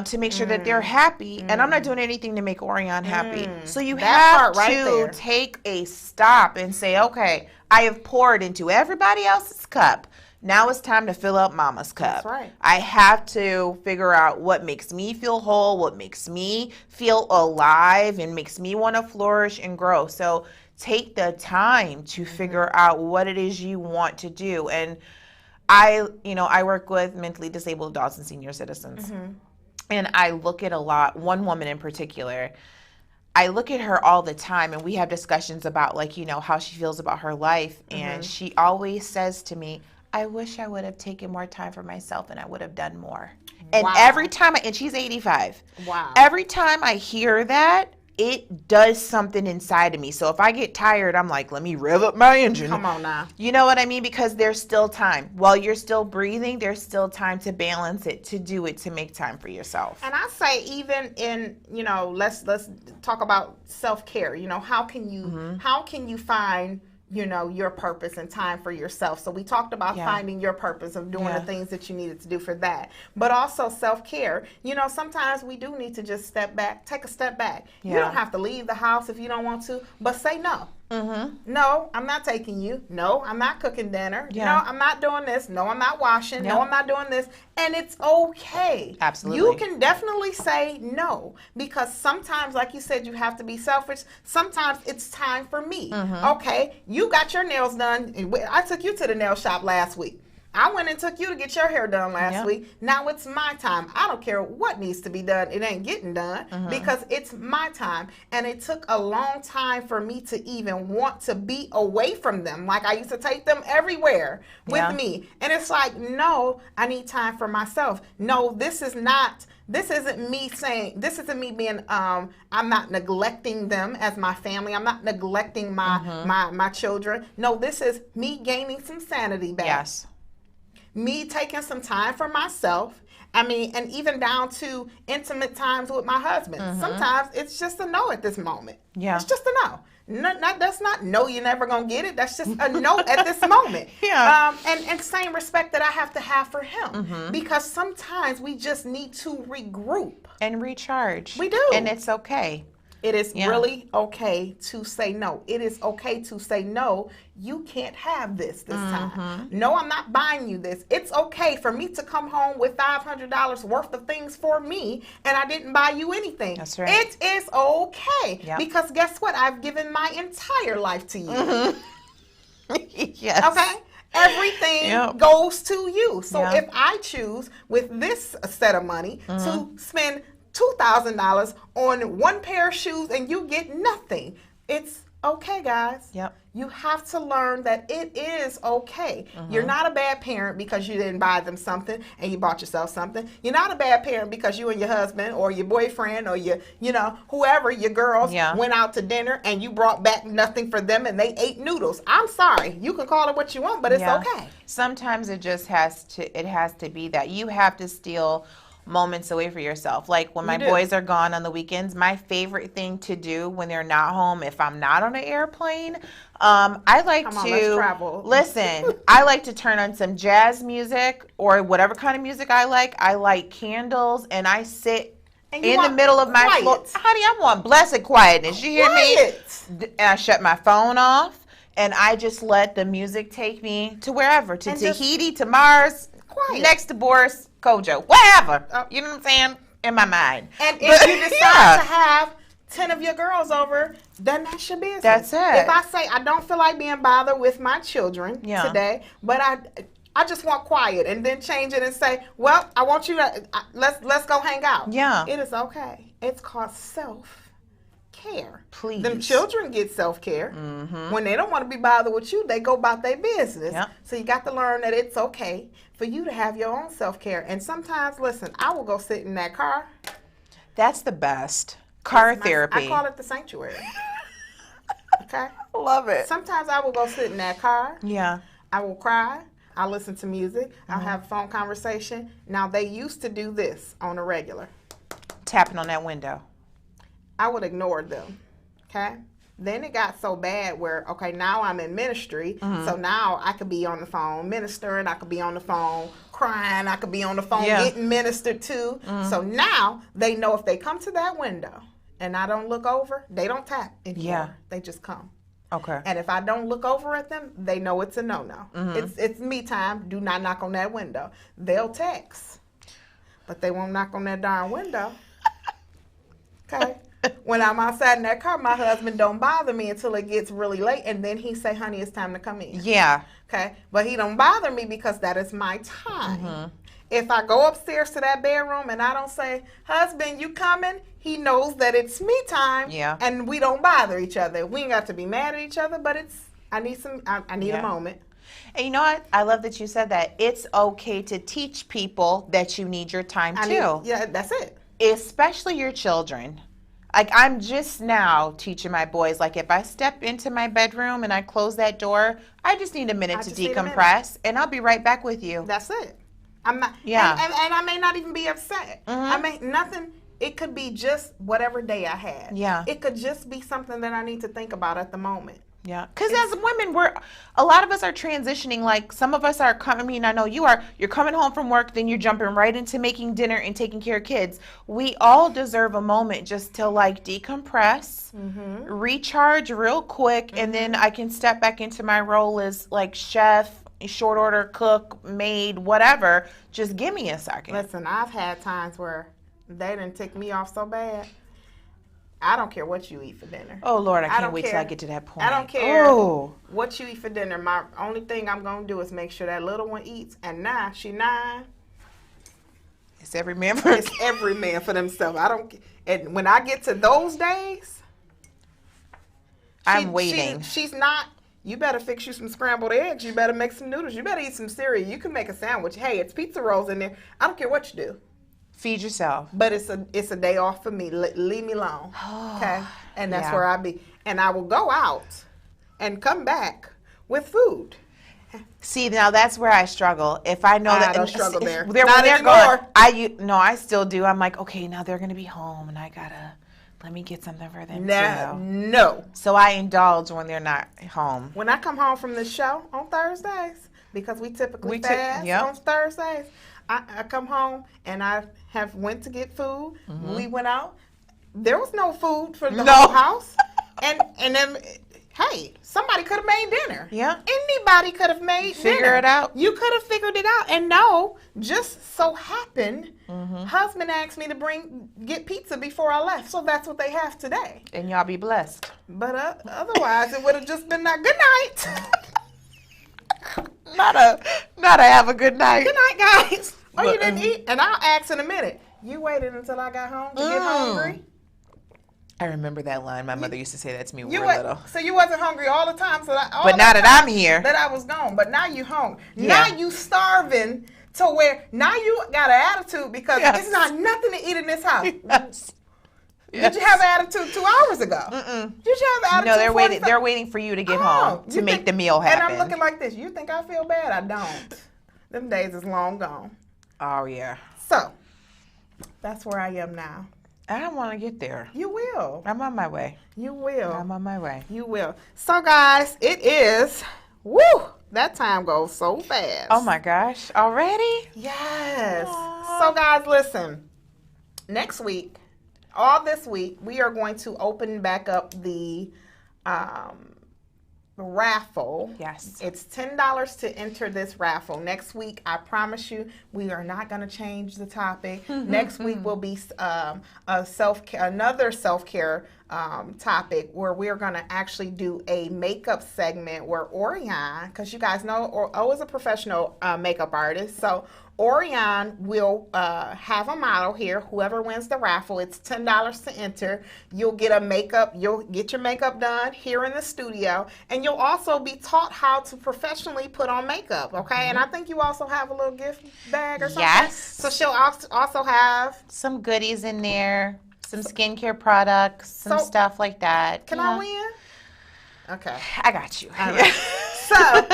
to make sure that they're happy. And I'm not doing anything to make Orion happy. So you have to take a stop and say, okay, I have poured into everybody else's cup. Now it's time to fill up mama's cup.
That's right.
I have to figure out what makes me feel whole, what makes me feel alive, and makes me want to flourish and grow. So take the time to figure out what it is you want to do. And I work with mentally disabled adults and senior citizens. And I look at one woman in particular, I look at her all the time, and we have discussions about, like, how she feels about her life. And she always says to me, I wish I would have taken more time for myself and I would have done more. And every time, and she's 85.
Wow.
Every time I hear that, it does something inside of me. So if I get tired, I'm like, let me rev up my engine.
Come on now.
You know what I mean? Because there's still time. While you're still breathing, there's still time to balance it, to do it, to make time for yourself.
And I say, even in, let's talk about self-care. How can you find your purpose and time for yourself? So we talked about finding your purpose of doing the things that you needed to do for that, but also self-care. Sometimes we do need to just take a step back. You don't have to leave the house if you don't want to, but say no. No, I'm not taking you. No, I'm not cooking dinner. No, I'm not doing this. No, I'm not washing. No, I'm not doing this. And it's okay.
Absolutely.
You can definitely say no, because sometimes, like you said, you have to be selfish. Sometimes it's time for me. Okay, you got your nails done. I took you to the nail shop last week. I went and took you to get your hair done last week. Now it's my time. I don't care what needs to be done. It ain't getting done because it's my time. And it took a long time for me to even want to be away from them. Like, I used to take them everywhere with me. And it's like, no, I need time for myself. No, this isn't me being, I'm not neglecting them as my family. I'm not neglecting my children. No, this is me gaining some sanity back.
Yes.
Me taking some time for myself. And even down to intimate times with my husband. Sometimes it's just a no at this moment.
Yeah.
It's just a no. That's not no, you're never going to get it. That's just a no at this moment. And same respect that I have to have for him. Because sometimes we just need to regroup.
And recharge.
We do.
And it's okay.
It is really okay to say no. It is okay to say no. You can't have this time. No, I'm not buying you this. It's okay for me to come home with $500 worth of things for me, and I didn't buy you anything.
That's right.
It is okay because guess what? I've given my entire life to you.
Yes.
Okay. Everything goes to you. So if I choose with this set of money to spend $2,000 on one pair of shoes and you get nothing, it's okay, guys. You have to learn that it is okay. You're not a bad parent because you didn't buy them something and you bought yourself something. You're not a bad parent because you and your husband or your boyfriend or whoever, your girls went out to dinner and you brought back nothing for them and they ate noodles. I'm sorry. You can call it what you want, but it's okay.
Sometimes it just has to be that you have to steal moments away for yourself. Like when my boys are gone on the weekends, my favorite thing to do when they're not home, if I'm not on an airplane, I like I like to turn on some jazz music or whatever kind of music I like. I light candles and I sit in the middle of my floor. Honey, I want blessed quietness. You hear me? And I shut my phone off and I just let the music take me to wherever, to Tahiti, to Mars, next to Boris Kojo, whatever. You know what I'm saying? In my mind.
And if you decide to have 10 of your girls over, then that's your business.
That's it.
If I say I don't feel like being bothered with my children today, but I just want quiet, and then change it and say, well, I want you to let's go hang out. It is okay. It's called self-care.
Please.
Them children get self-care. When they don't want to be bothered with you, they go about their business. So you got to learn that it's okay for you to have your own self-care. And sometimes, listen, I will go sit in that car.
That's the best. Car therapy.
I call it the sanctuary. Okay?
Love it.
Sometimes I will go sit in that car. I will cry. I'll listen to music. I'll have a phone conversation. Now, they used to do this on a regular.
Tapping on that window.
I would ignore them. Okay? Then it got so bad where, okay, now I'm in ministry, so now I could be on the phone ministering, I could be on the phone crying, I could be on the phone getting ministered to. So now they know if they come to that window and I don't look over, they don't tap anymore. They just come.
Okay.
And if I don't look over at them, they know it's a no-no. It's me time. Do not knock on that window. They'll text, but they won't knock on that darn window. Okay. When I'm outside in that car, my husband don't bother me until it gets really late, and then he say, "Honey, it's time to come in."
Yeah.
Okay. But he don't bother me because that is my time. If I go upstairs to that bedroom and I don't say, "Husband, you coming?" He knows that it's me time.
Yeah.
And we don't bother each other. We ain't got to be mad at each other, but I need
Yeah.
a moment.
And you know what? I love that you said that. It's okay to teach people that you need your time too.
Yeah, that's it.
Especially your children. Like, I'm just now teaching my boys, like, if I step into my bedroom and I close that door, I just need a minute to decompress, and I'll be right back with you.
That's it. I'm not.
Yeah.
And I may not even be upset. I may nothing. It could be just whatever day I had.
Yeah.
It could just be something that I need to think about at the moment.
Yeah, because as women, a lot of us are transitioning. Like, some of us are coming. I mean, I know you are. You're coming home from work, then you're jumping right into making dinner and taking care of kids. We all deserve a moment just to like decompress, recharge real quick, and then I can step back into my role as like chef, short order cook, maid, whatever. Just give me a second.
Listen, I've had times where they didn't tick me off so bad. I don't care what you eat for dinner.
Oh, Lord, I can't
don't
wait
care.
till I get to that point.
I don't care
Oh.
what you eat for dinner. My only thing I'm going to do is make sure that little one eats. And now, she 9.
It's every man for
It's every man for themselves. I don't. And when I get to those days,
I'm waiting.
She's not. You better fix you some scrambled eggs. You better make some noodles. You better eat some cereal. You can make a sandwich. Hey, it's pizza rolls in there. I don't care what you do.
Feed yourself.
But it's a day off for me. Leave me alone. Okay? And that's
Yeah.
where I be. And I will go out and come back with food.
See, now that's where I struggle. If I know that
I don't struggle there.
When they're
Not
gone,
anymore.
no, I still do. I'm like, okay, now they're gonna be home, and I gotta let me get something for them too.
No.
So I indulge when they're not home.
When I come home from the show on Thursdays, because we typically fast
yep.
on Thursdays, I come home and I have went to get food. We went out. There was no food for the whole house. And then, hey, somebody could have made dinner.
Yeah.
Anybody could have made dinner.
Figure it out.
You could have figured it out. And no, just so happened, husband asked me to get pizza before I left. So that's what they have today.
And y'all be blessed.
But otherwise, it would have just been that good night.
Not a have a good night.
Good night, guys. Oh, you didn't eat? And I'll ask in a minute. You waited until I got home to get hungry?
I remember that line. My mother used to say that to me when we
You
were
wa-
little.
So you wasn't hungry all the time.
But now that I'm here.
that I was gone. But now you home.
Yeah.
Now you starving to where now you got an attitude because
Yes.
it's not nothing to eat in this house.
Yes.
Did you have an attitude 2 hours ago? Did you have an attitude?
No, they're waiting.
45
They're waiting for you to get
Oh,
home
you
to make
think-
the meal happen.
And I'm looking like this. You think I feel bad? I don't. Them days is long gone.
Oh yeah.
So that's where I am now.
I don't want to get there.
You will.
I'm on my way.
You will.
I'm on my way.
You will. So, guys, it is. Woo! That time goes so fast.
Oh my gosh! Already?
Yes. So, guys, listen. Next week, all this week, we are going to open back up the raffle.
Yes.
It's $10 to enter this raffle. Next week, I promise you, we are not going to change the topic. Next week will be another self-care topic where we're going to actually do a makeup segment where Orion, because you guys know O is a professional makeup artist, so Orion will have a model here. Whoever wins the raffle, it's $10 to enter. You'll get you'll get your makeup done here in the studio, and you'll also be taught how to professionally put on makeup, okay? And I think you also have a little gift bag or something.
Yes.
So she'll also have...
Some goodies in there, some skincare products, some
So-
stuff like that.
Can I win? Okay.
I got you.
All right. So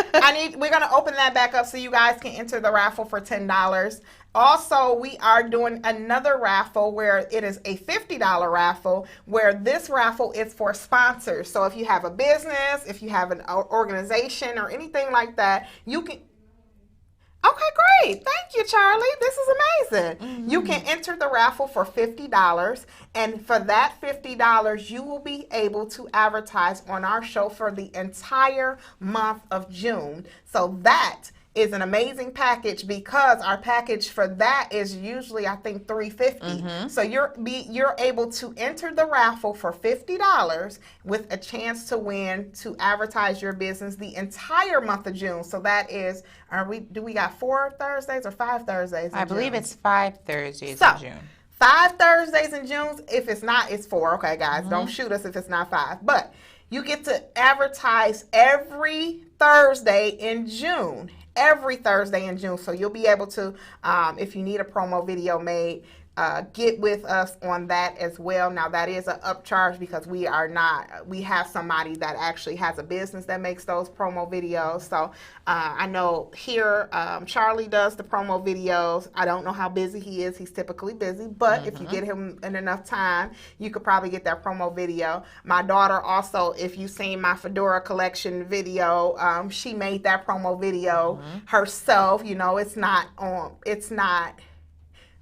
we're gonna open that back up so you guys can enter the raffle for $10. Also, we are doing another raffle where it is a $50 raffle, where this raffle is for sponsors. So if you have a business, if you have an organization or anything like that, you can. Okay, great. Thank you, Charlie. This is amazing. You can enter the raffle for $50. And for that $50, you will be able to advertise on our show for the entire month of June. So that is an amazing package because our package for that is usually I think $350. So you're able to enter the raffle for $50 with a chance to win to advertise your business the entire month of June. So that is do we got 4 Thursdays or 5 Thursdays in
I believe
June?
it's 5 Thursdays
So,
in June.
5 Thursdays in June. If it's not, it's 4. Okay, guys, don't shoot us if it's not 5. But you get to advertise every Thursday in June. Every Thursday in June. So you'll be able to, if you need a promo video made, get with us on that as well. Now that is an upcharge because we have somebody that actually has a business that makes those promo videos. So I know here Charlie does the promo videos. I don't know how busy he is. He's typically busy, but if you get him in enough time, you could probably get that promo video. My daughter also, if you've seen my Fedora collection video, she made that promo video herself. You know, it's not,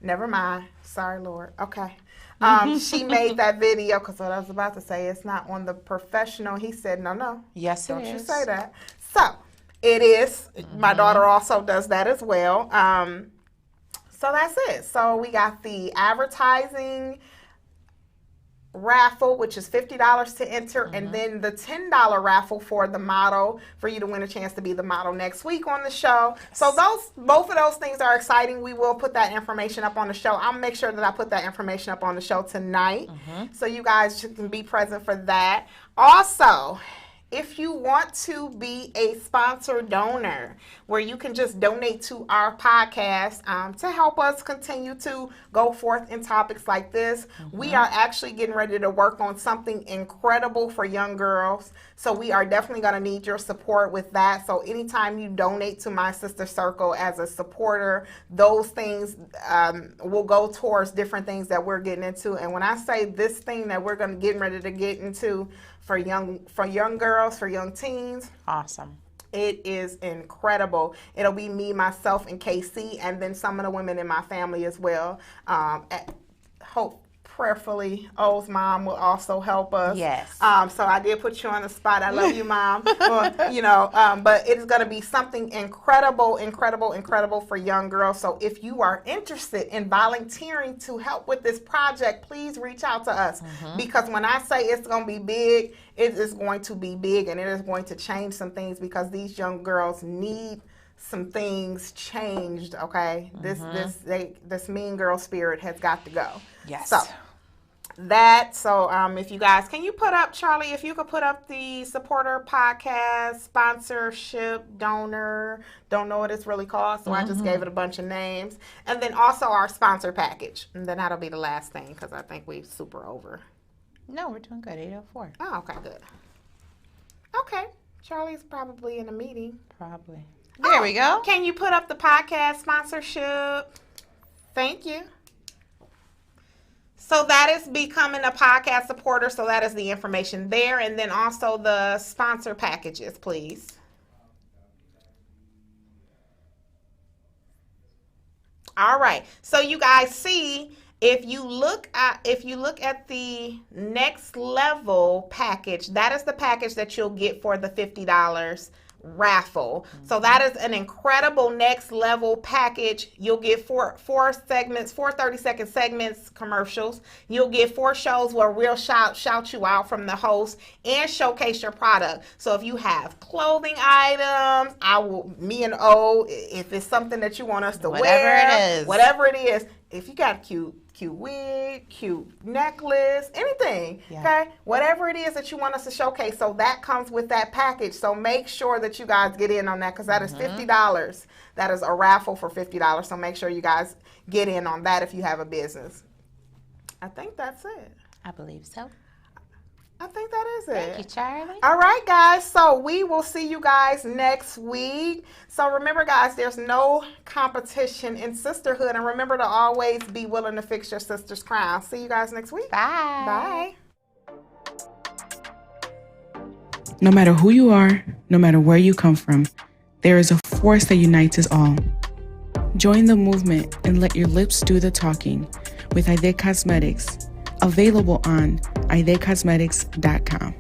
never mind. Sorry, Lord. Okay. She made that video because what I was about to say, it's not on the professional. He said, no.
Yes,
Don't you say that. So it is. My daughter also does that as well. So that's it. So we got the advertising raffle, which is $50 to enter, and then the $10 raffle for the model, for you to win a chance to be the model next week on the show. So both of those things are exciting. We will put that information up on the show. I'll make sure that I put that information up on the show tonight, so you guys can be present for that. Also, if you want to be a sponsor donor, where you can just donate to our podcast to help us continue to go forth in topics like this, we are actually getting ready to work on something incredible for young girls. So we are definitely going to need your support with that. So anytime you donate to My Sister Circle as a supporter, those things will go towards different things that we're getting into. And when I say this thing that we're going to get ready to get into, for young girls, for young teens.
Awesome.
It is incredible. It'll be me, myself, and KC, and then some of the women in my family as well. Hope prayerfully, O's mom will also help us.
Yes.
So I did put you on the spot. I love you, Mom. Well, but it is going to be something incredible for young girls. So if you are interested in volunteering to help with this project, please reach out to us. Because when I say it's going to be big, it is going to be big, and it is going to change some things because these young girls need some things changed. Okay, this mean girl spirit has got to go.
Yes.
So if you guys, can you put up, Charlie, if you could put up the supporter podcast, sponsorship, donor, don't know what it's really called, so I just gave it a bunch of names. And then also our sponsor package. And then that'll be the last thing because I think we're super over.
No, we're doing good. 8:04.
Oh, okay, good. Okay, Charlie's probably in a meeting.
Probably. There we go.
Can you put up the podcast sponsorship? Thank you. So that is becoming a podcast supporter. So that is the information there. And then also the sponsor packages, please. All right. So you guys see, if you look at the next level package, that is the package that you'll get for the $50 raffle. So that is an incredible next level package. You'll get four 30-second segments, commercials. You'll get 4 shows where we'll shout you out from the host and showcase your product. So if you have clothing items, me and O, if it's something that you want us to wear, whatever it is, if you got cute wig, cute necklace, anything, okay? Whatever it is that you want us to showcase, so that comes with that package. So make sure that you guys get in on that because that is $50. That is a raffle for $50. So make sure you guys get in on that if you have a business. I think that's it.
I believe so.
I think that is it.
Thank you, Charlie.
All right, guys. So we will see you guys next week. So remember, guys, there's no competition in sisterhood. And remember to always be willing to fix your sister's crown. See you guys next week.
Bye.
Bye.
No matter who you are, no matter where you come from, there is a force that unites us all. Join the movement and let your lips do the talking with Haydee Cosmetics, available on HaydeeCosmetics.com.